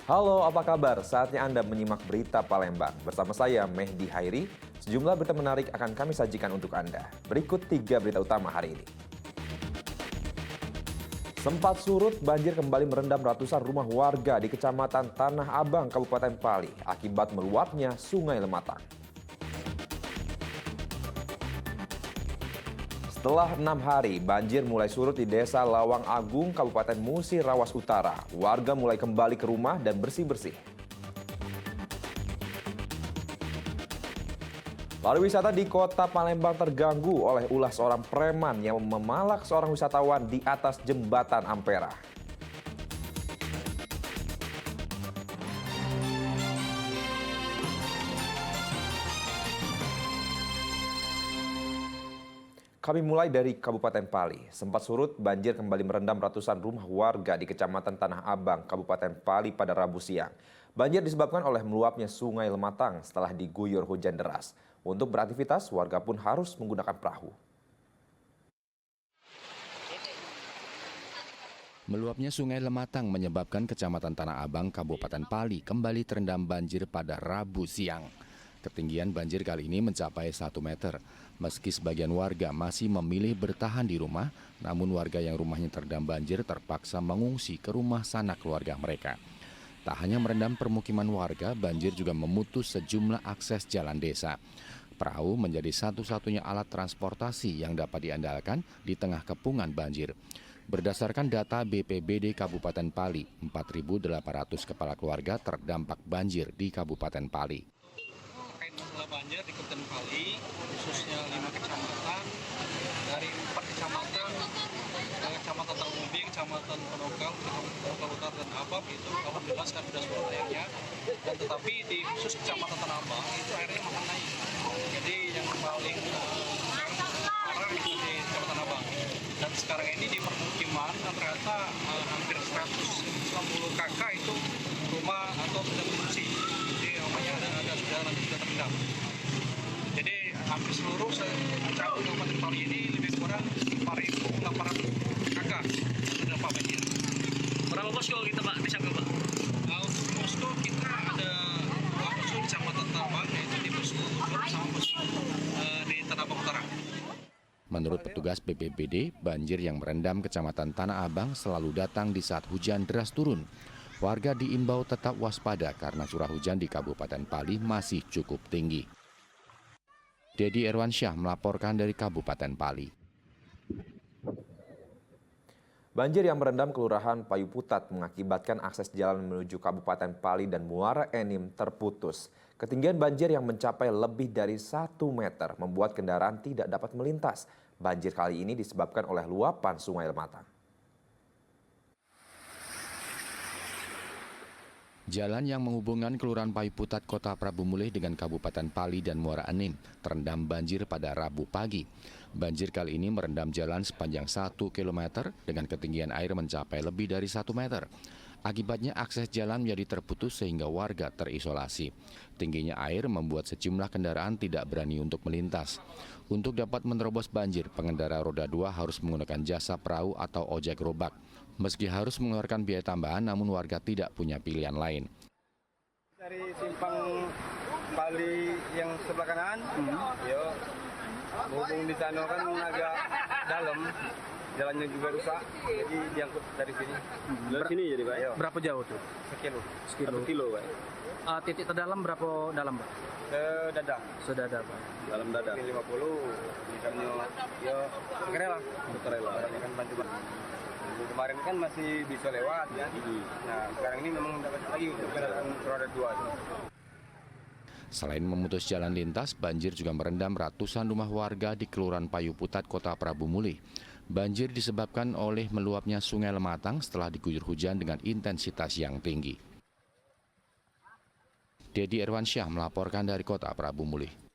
Halo, apa kabar? Saatnya Anda menyimak berita Palembang. Bersama saya, Mehdi Hairi. Sejumlah berita menarik akan kami sajikan untuk Anda. Berikut 3 berita utama hari ini. Sempat surut, banjir kembali merendam ratusan rumah warga di Kecamatan Tanah Abang, Kabupaten Pali, akibat meluapnya Sungai Lematang. Setelah 6 hari, banjir mulai surut di Desa Lawang Agung, Kabupaten Musi Rawas Utara. Warga mulai kembali ke rumah dan bersih-bersih. Lalu wisata di kota Palembang terganggu oleh ulah seorang preman yang memalak seorang wisatawan di atas jembatan Ampera. Kami mulai dari Kabupaten Pali. Sempat surut, banjir kembali merendam ratusan rumah warga di Kecamatan Tanah Abang, Kabupaten Pali pada Rabu siang. Banjir disebabkan oleh meluapnya Sungai Lematang setelah diguyur hujan deras. Untuk beraktivitas, warga pun harus menggunakan perahu. Meluapnya Sungai Lematang menyebabkan Kecamatan Tanah Abang, Kabupaten Pali kembali terendam banjir pada Rabu siang. Ketinggian banjir kali ini mencapai 1 meter. Meski sebagian warga masih memilih bertahan di rumah, namun warga yang rumahnya terendam banjir terpaksa mengungsi ke rumah sanak keluarga mereka. Tak hanya merendam permukiman warga, banjir juga memutus sejumlah akses jalan desa. Perahu menjadi satu-satunya alat transportasi yang dapat diandalkan di tengah kepungan banjir. Berdasarkan data BPBD Kabupaten Pali, 4.800 kepala keluarga terdampak banjir di Kabupaten Pali. Terkait masalah banjir di Kabupaten Pali, khususnya 5 kecamatan, dari 4 kecamatan, Kecamatan Taumbi, Kecamatan Penogam, Kecamatan Utara dan Abab, itu alhamdulillah sekarang sudah surut airnya. Dan tetapi di khusus Kecamatan Tanah Abang itu airnya makin naik. Jadi yang paling parah itu di Kecamatan Abang. Dan sekarang ini di permukiman ternyata hampir 190 kakak itu rumah atau sudah mengungsi. Jadi rumahnya sudah terendam. Jadi hampir seluruh cabang Kabupaten Pali ini lebih kurang 4.800 kakak terdampak banjir. Berapa posko kita Pak di sana Pak? Untuk posko kita ada 2 posko di Kecamatan Tanah Abang, yaitu di posko Ujur sama posko di Tanah Abang Utara. Menurut petugas BPBD, banjir yang merendam Kecamatan Tanah Abang selalu datang di saat hujan deras turun. Warga diimbau tetap waspada karena curah hujan di Kabupaten Pali masih cukup tinggi. Dedi Irwansyah melaporkan dari Kabupaten Pali. Banjir yang merendam Kelurahan Payuputat mengakibatkan akses jalan menuju Kabupaten Pali dan Muara Enim terputus. Ketinggian banjir yang mencapai lebih dari 1 meter membuat kendaraan tidak dapat melintas. Banjir kali ini disebabkan oleh luapan Sungai Lematang. Jalan yang menghubungkan Kelurahan Payuputat Kota Prabu Mulih dengan Kabupaten Pali dan Muara Enim terendam banjir pada Rabu pagi. Banjir kali ini merendam jalan sepanjang 1 km dengan ketinggian air mencapai lebih dari 1 meter. Akibatnya akses jalan menjadi terputus sehingga warga terisolasi. Tingginya air membuat sejumlah kendaraan tidak berani untuk melintas. Untuk dapat menerobos banjir, pengendara roda 2 harus menggunakan jasa perahu atau ojek gerobak. Meski harus mengeluarkan biaya tambahan, namun warga tidak punya pilihan lain. Dari simpang Pali yang sebelah kanan, hubung di sana kan agak dalam, jalannya juga rusak, jadi diangkut dari sini. Dari sini jadi Pak? Iya. Berapa jauh tuh? Sekilo. 1 kilo Pak? Titik terdalam berapa dalam Pak? Ke dada. Sudah ada Pak? Dalam dada. 50, misalnya, ya kerela. Kan bantu. Kemarin kan masih bisa lewat ya. Nah sekarang ini memang dapat lagi untuk kendaraan roda 2. Selain memutus jalan lintas, banjir juga merendam ratusan rumah warga di Kelurahan Payuputat, Kota Prabu Mulih. Banjir disebabkan oleh meluapnya Sungai Lematang setelah diguyur hujan dengan intensitas yang tinggi. Dedi Irwansyah melaporkan dari Kota Prabu Mulih.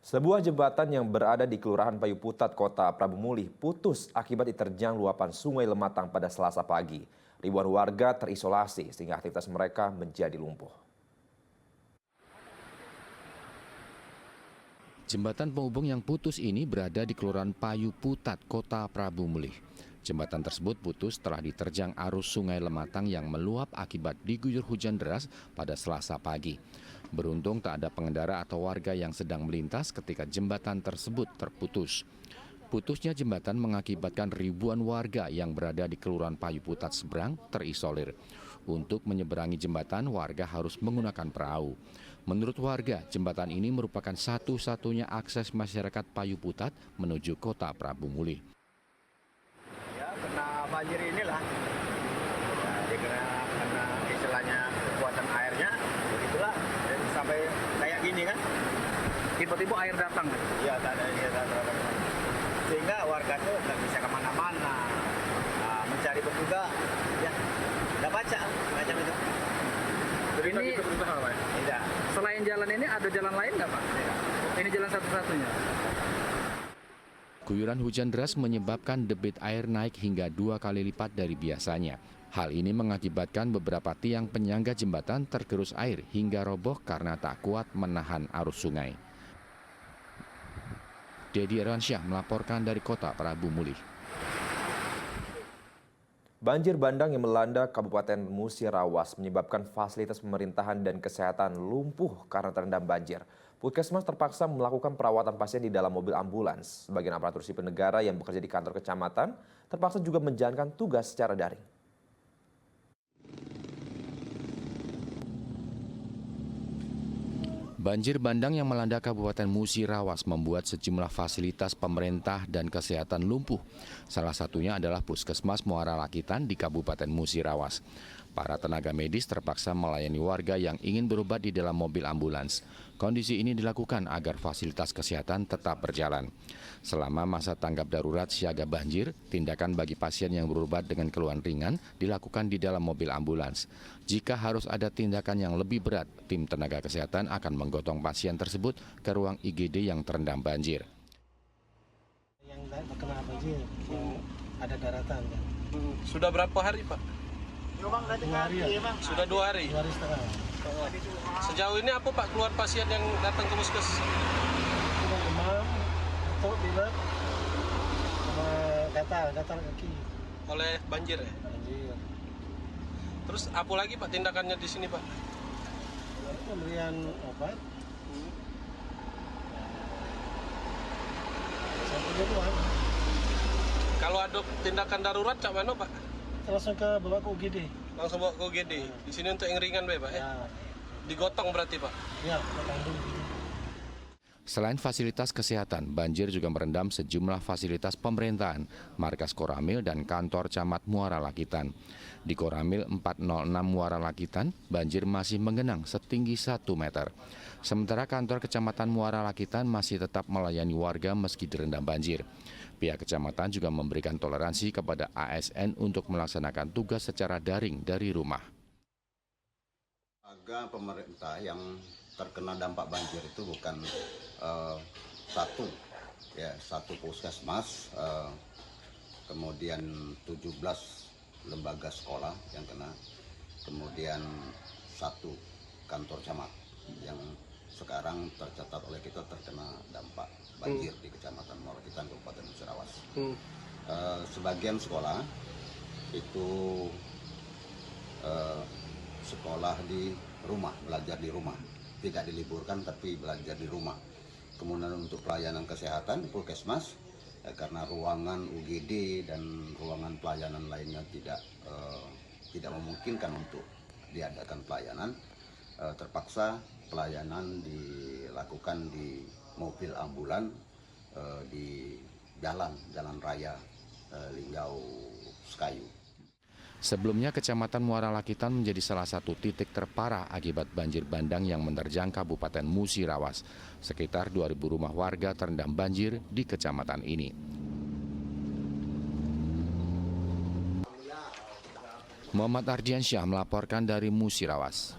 Sebuah jembatan yang berada di Kelurahan Payuputat, Kota Prabu Mulih putus akibat diterjang luapan Sungai Lematang pada Selasa pagi. Ribuan warga terisolasi sehingga aktivitas mereka menjadi lumpuh. Jembatan penghubung yang putus ini berada di Kelurahan Payuputat, Kota Prabu Mulih. Jembatan tersebut putus setelah diterjang arus Sungai Lematang yang meluap akibat diguyur hujan deras pada Selasa pagi. Beruntung tak ada pengendara atau warga yang sedang melintas ketika jembatan tersebut terputus. Putusnya jembatan mengakibatkan ribuan warga yang berada di Kelurahan Payuputat seberang terisolir. Untuk menyeberangi jembatan, warga harus menggunakan perahu. Menurut warga, jembatan ini merupakan satu-satunya akses masyarakat Payuputat menuju kota Prabu Mulih. Ya, kena banjir inilah. Jadi kena istilahnya kekuatan airnya, begitulah. Jadi sampai kayak gini kan. Tiba-tiba air datang. Ya, tak ada dia datang. Sehingga warga tuh nggak bisa kemana-mana. Nah, mencari petugas, ya, nggak baca macam itu. Ini Tidak. selain jalan ini ada jalan lain nggak Pak? Ini jalan satu-satunya. Guyuran hujan deras menyebabkan debit air naik hingga 2 kali lipat dari biasanya. Hal ini mengakibatkan beberapa tiang penyangga jembatan tergerus air hingga roboh karena tak kuat menahan arus sungai. Dedi Erwansyah melaporkan dari kota Prabu Mulih. Banjir bandang yang melanda Kabupaten Musirawas menyebabkan fasilitas pemerintahan dan kesehatan lumpuh karena terendam banjir. Puskesmas terpaksa melakukan perawatan pasien di dalam mobil ambulans. Sebagian aparatur sipil negara yang bekerja di kantor kecamatan terpaksa juga menjalankan tugas secara daring. Banjir bandang yang melanda Kabupaten Musirawas membuat sejumlah fasilitas pemerintah dan kesehatan lumpuh. Salah satunya adalah Puskesmas Muara Lakitan di Kabupaten Musirawas. Para tenaga medis terpaksa melayani warga yang ingin berobat di dalam mobil ambulans. Kondisi ini dilakukan agar fasilitas kesehatan tetap berjalan. Selama masa tanggap darurat siaga banjir, tindakan bagi pasien yang berobat dengan keluhan ringan dilakukan di dalam mobil ambulans. Jika harus ada tindakan yang lebih berat, tim tenaga kesehatan akan menggotong pasien tersebut ke ruang IGD yang terendam banjir. Yang terkena banjir, yang ada daratan kan. Sudah berapa hari Pak? 2 hari ya? Sudah 2 hari. 2 hari setengah. Sejauh ini apa Pak keluar pasien yang datang ke puskes? Cuma demam, batuk, pilek, sama gatal kaki. Oleh banjir ya? Banjir. Terus apa lagi Pak tindakannya di sini Pak? Pemberian obat. Sampai duluan. Kalau ada tindakan darurat cak mana Pak? Langsung bawa ke UGD. Langsung bawa ke UGD. Di sini untuk yang ringan Pak ya? Ya, Digotong berarti Pak? ya, ke Bandung. Selain fasilitas kesehatan, banjir juga merendam sejumlah fasilitas pemerintahan, markas Koramil dan kantor Camat Muara Lakitan. Di Koramil 406 Muara Lakitan, banjir masih menggenang setinggi 1 meter. Sementara kantor Kecamatan Muara Lakitan masih tetap melayani warga meski direndam banjir. Pihak kecamatan juga memberikan toleransi kepada ASN untuk melaksanakan tugas secara daring dari rumah. Warga pemerintah yang terkena dampak banjir itu bukan satu puskesmas, kemudian 17 lembaga sekolah yang kena, kemudian 1 kantor camat yang sekarang tercatat oleh kita terkena dampak banjir di Kecamatan Muara Lakitan, Kabupaten Musirawas. Sebagian sekolah itu sekolah di rumah, belajar di rumah, tidak diliburkan tapi belajar di rumah. Kemudian untuk pelayanan kesehatan puskesmas, karena ruangan UGD dan ruangan pelayanan lainnya tidak memungkinkan untuk diadakan pelayanan, terpaksa pelayanan dilakukan di mobil ambulan di jalan raya Linggau Sekayu. Sebelumnya, Kecamatan Muara Lakitan menjadi salah satu titik terparah akibat banjir bandang yang menerjang Kabupaten Musirawas. Sekitar 2.000 rumah warga terendam banjir di kecamatan ini. Muhammad Ardiansyah melaporkan dari Musirawas.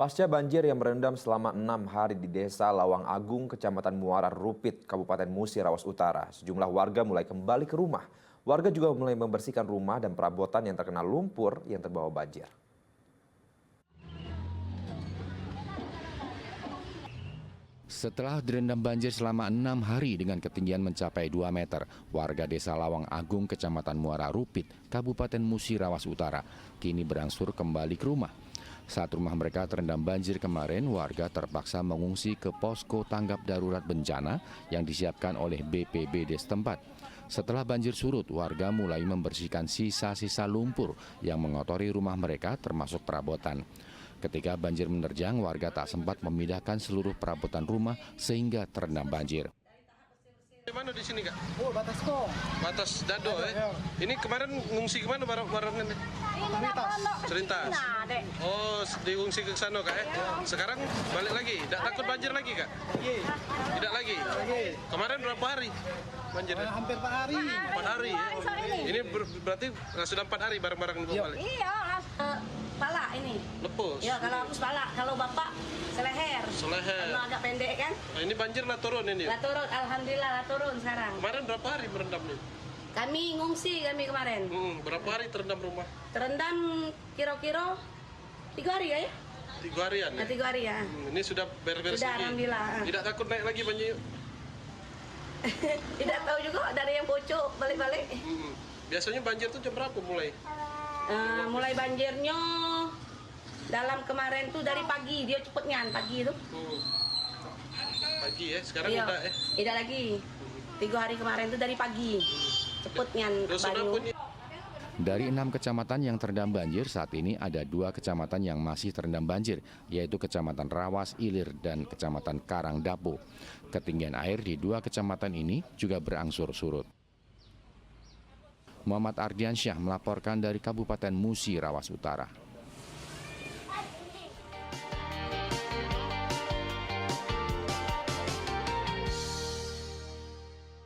Pasca banjir yang merendam selama 6 hari di Desa Lawang Agung, Kecamatan Muara Rupit, Kabupaten Musirawas Utara, sejumlah warga mulai kembali ke rumah. Warga juga mulai membersihkan rumah dan perabotan yang terkena lumpur yang terbawa banjir. Setelah direndam banjir selama 6 hari dengan ketinggian mencapai 2 meter, warga desa Lawang Agung, Kecamatan Muara Rupit, Kabupaten Musi Rawas Utara, kini berangsur kembali ke rumah. Saat rumah mereka terendam banjir kemarin, warga terpaksa mengungsi ke posko tanggap darurat bencana yang disiapkan oleh BPBD setempat. Setelah banjir surut, warga mulai membersihkan sisa-sisa lumpur yang mengotori rumah mereka termasuk perabotan. Ketika banjir menerjang, warga tak sempat memindahkan seluruh perabotan rumah sehingga terendam banjir. Di mana di sini, Kak? Oh, batas kok. Batas Dado, ya? Ini kemarin ngungsi kemana barang-barangnya? Serintas. Oh, diungsi ke sana, Kak, ya? Sekarang balik lagi. Tidak takut banjir lagi, Kak? Tidak lagi? Kemarin berapa hari banjir? Hampir 4 hari. 4 hari, ya? Ini berarti sudah 4 hari barang-barang dibawa balik? Iya, pala ini. Lepus? Ya, kalau aku pala, kalau bapak seleher. Seleher. Karena agak pendek kan? Nah, ini banjir lah turun ini? Lah turun, alhamdulillah lah turun sekarang. Kemarin berapa hari merendam nih? Kami ngungsi kemarin. Berapa hari terendam rumah? Terendam kira-kira 3 hari ya? 3 harian ya? 3 hari ya. Ini sudah beres-beres Sudah, lagi? alhamdulillah. Tidak takut naik lagi banjir? Tidak tahu juga dari yang pucuk balik-balik. Biasanya banjir itu jam berapa mulai? Mulai banjirnya dalam kemarin tuh dari pagi, dia cepetnya pagi itu. Pagi ya, sekarang Iya, udah ya? tidak lagi. 3 hari kemarin tuh dari pagi, cepetnya banyu. Dari 6 kecamatan yang terendam banjir, saat ini ada 2 kecamatan yang masih terendam banjir, yaitu Kecamatan Rawas, Ilir, dan Kecamatan Karangdapo. Ketinggian air di 2 kecamatan ini juga berangsur surut. Muhammad Ardiansyah melaporkan dari Kabupaten Musi Rawas Utara.